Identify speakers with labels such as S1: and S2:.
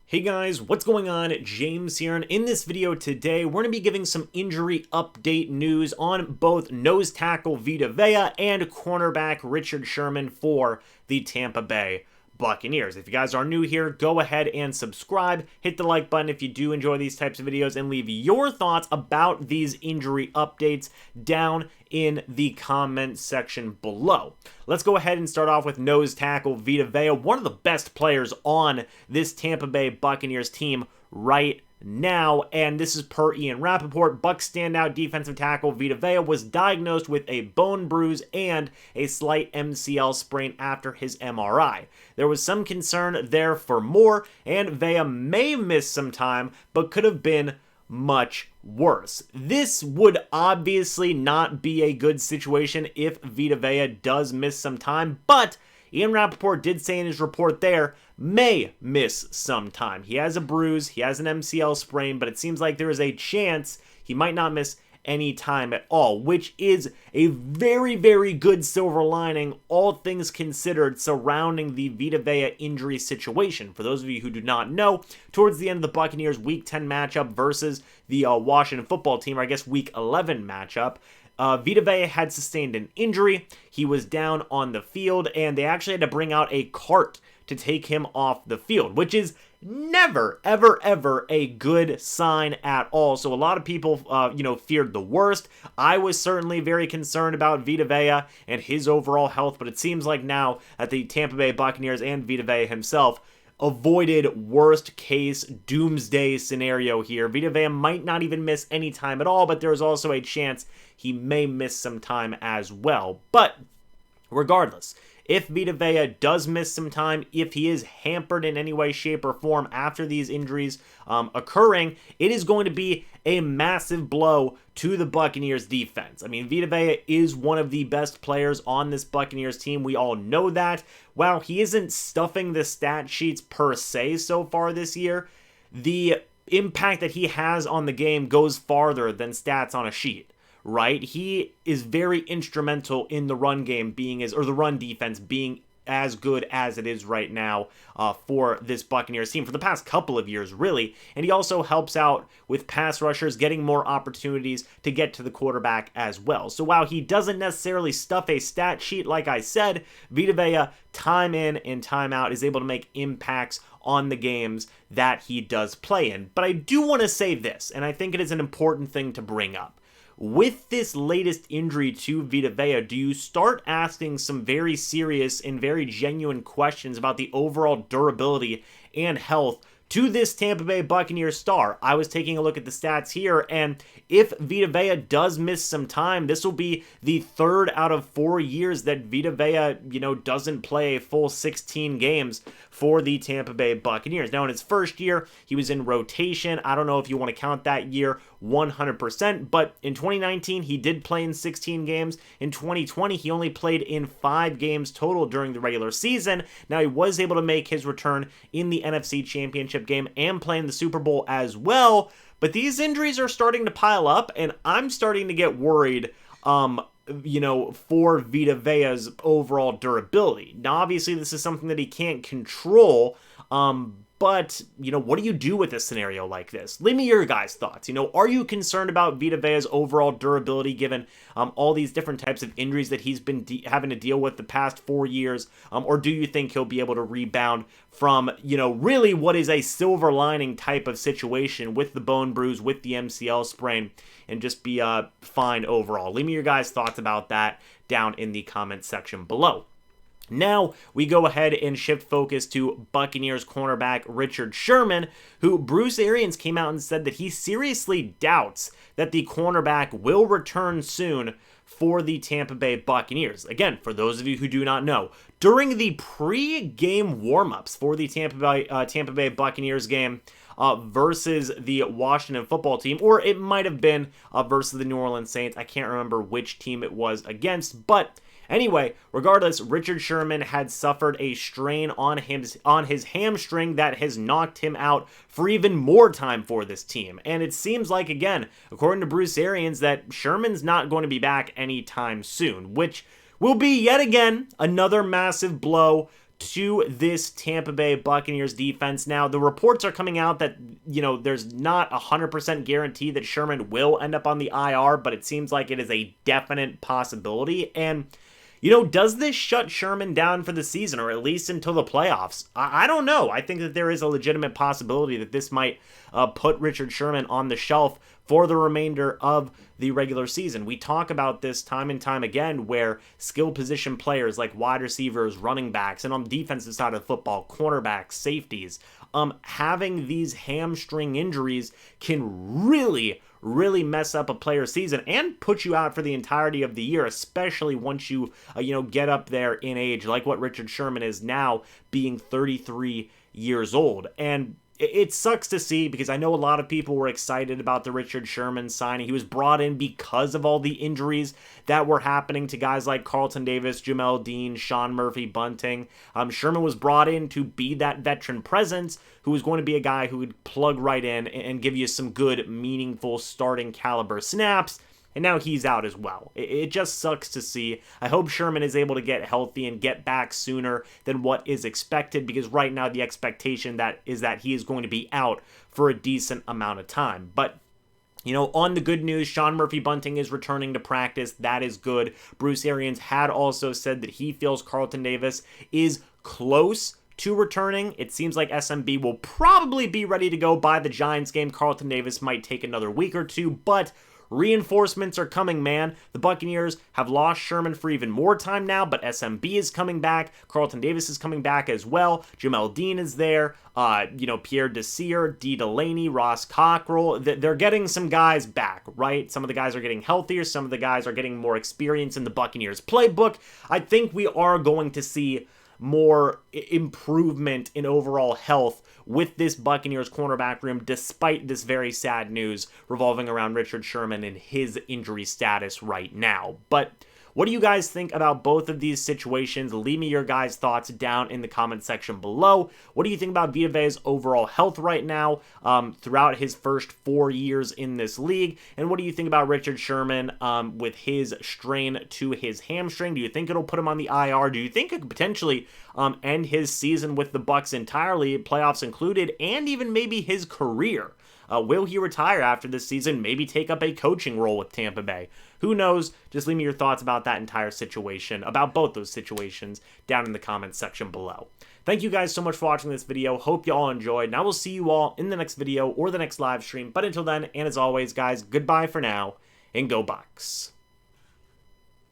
S1: Hey guys, what's going on? James here, and in this video today, we're going to be giving some injury update news on both nose tackle Vita Vea and cornerback Richard Sherman for the Tampa Bay Buccaneers. If you guys are new here, go ahead and subscribe, hit the like button if you do enjoy these types of videos, and leave your thoughts about these injury updates down in the comment section below. Let's go ahead and start off with nose tackle Vita Vea, one of the best players on this Tampa Bay Buccaneers team right now, and this is per Ian Rappaport. Bucs standout defensive tackle Vita Vea was diagnosed with a bone bruise and a slight MCL sprain after his MRI. There was some concern there for more, and Vea may miss some time, but could have been much worse. This would obviously not be a good situation if Vita Vea does miss some time, but Ian Rappaport did say in his report there, may miss some time. He has a bruise, he has an MCL sprain, but it seems like there is a chance he might not miss any time at all, which is a very, very good silver lining, all things considered, surrounding the Vita Vea injury situation. For those of you who do not know, towards the end of the Buccaneers' Week 10 matchup versus the Washington football team, or I guess Week 11 matchup, Vita Vea had sustained an injury. He was down on the field, and they actually had to bring out a cart to take him off the field, which is never, ever, ever a good sign at all. So a lot of people, feared the worst. I was certainly very concerned about Vita Vea and his overall health, but it seems like now that the Tampa Bay Buccaneers and Vita Vea himself avoided worst case doomsday scenario here. Vita Vea might not even miss any time at all, but there's also a chance he may miss some time as well. But regardless, if Vita Vea does miss some time, if he is hampered in any way, shape, or form after these injuries occurring, it is going to be a massive blow to the Buccaneers defense. I mean, Vita Vea is one of the best players on this Buccaneers team. We all know that. While he isn't stuffing the stat sheets per se so far this year, the impact that he has on the game goes farther than stats on a sheet. Right? He is very instrumental in the run game the run defense being as good as it is right now for this Buccaneers team for the past couple of years, really. And he also helps out with pass rushers getting more opportunities to get to the quarterback as well. So while he doesn't necessarily stuff a stat sheet, like I said, Vita Vea, time in and time out, is able to make impacts on the games that he does play in. But I do want to say this, and I think it is an important thing to bring up. With this latest injury to Vita Vea, do you start asking some very serious and very genuine questions about the overall durability and health to this Tampa Bay Buccaneers star? I was taking a look at the stats here, and if Vita Vea does miss some time, this will be the third out of 4 years that Vita Vea, doesn't play a full 16 games for the Tampa Bay Buccaneers. Now, in his first year, he was in rotation. I don't know if you want to count that year 100%, but in 2019, he did play in 16 games. In 2020, he only played in 5 games total during the regular season. Now, he was able to make his return in the NFC Championship game and play in the Super Bowl as well, but these injuries are starting to pile up, and I'm starting to get worried for Vita Vea's overall durability. Now, obviously, this is something that he can't control, but, what do you do with a scenario like this? Leave me your guys' thoughts. Are you concerned about Vita Vea's overall durability given all these different types of injuries that he's been having to deal with the past 4 years? Or do you think he'll be able to rebound from, really what is a silver lining type of situation with the bone bruise, with the MCL sprain, and just be fine overall? Leave me your guys' thoughts about that down in the comment section below. Now, we go ahead and shift focus to Buccaneers cornerback Richard Sherman, who Bruce Arians came out and said that he seriously doubts that the cornerback will return soon for the Tampa Bay Buccaneers. Again, for those of you who do not know, during the pre-game warm-ups for the Tampa Bay Buccaneers game versus the Washington football team, or it might have been versus the New Orleans Saints, I can't remember which team it was against, but anyway, regardless, Richard Sherman had suffered a strain on his hamstring that has knocked him out for even more time for this team. And it seems like, again, according to Bruce Arians, that Sherman's not going to be back anytime soon, which will be yet again another massive blow to this Tampa Bay Buccaneers defense. Now, the reports are coming out that, there's not 100% guarantee that Sherman will end up on the IR, but it seems like it is a definite possibility. And, does this shut Sherman down for the season, or at least until the playoffs? I don't know. I think that there is a legitimate possibility that this might put Richard Sherman on the shelf for the remainder of the regular season. We talk about this time and time again, where skill position players like wide receivers, running backs, and on the defensive side of football, cornerbacks, safeties, having these hamstring injuries can really mess up a player's season and put you out for the entirety of the year, especially once you, get up there in age, like what Richard Sherman is now, being 33 years old. And it sucks to see, because I know a lot of people were excited about the Richard Sherman signing. He was brought in because of all the injuries that were happening to guys like Carlton Davis, Jamel Dean, Sean Murphy-Bunting. Sherman was brought in to be that veteran presence who was going to be a guy who would plug right in and give you some good, meaningful starting caliber snaps. And now he's out as well. It just sucks to see. I hope Sherman is able to get healthy and get back sooner than what is expected, because right now the expectation is that he is going to be out for a decent amount of time. But on the good news, Sean Murphy-Bunting is returning to practice. That is good. Bruce Arians had also said that he feels Carlton Davis is close to returning. It seems like SMB will probably be ready to go by the Giants game. Carlton Davis might take another week or two, but reinforcements are coming, man. The Buccaneers have lost Sherman for even more time now, but SMB is coming back. Carlton Davis is coming back as well. Jamel Dean is there. Pierre Desir, D. Delaney, Ross Cockrell. They're getting some guys back, right? Some of the guys are getting healthier. Some of the guys are getting more experience in the Buccaneers playbook. I think we are going to see more improvement in overall health with this Buccaneers cornerback room, despite this very sad news revolving around Richard Sherman and his injury status right now. But what do you guys think about both of these situations? Leave me your guys' thoughts down in the comment section below. What do you think about Vita Vea's overall health right now throughout his first 4 years in this league? And what do you think about Richard Sherman with his strain to his hamstring? Do you think it'll put him on the IR? Do you think it could potentially end his season with the Bucs entirely, playoffs included, and even maybe his career? Will he retire after this season? Maybe take up a coaching role with Tampa Bay? Who knows? Just leave me your thoughts about that entire situation, about both those situations, down in the comments section below. Thank you guys so much for watching this video. Hope you all enjoyed, and I will see you all in the next video or the next live stream. But until then, and as always, guys, goodbye for now, and go Bucs.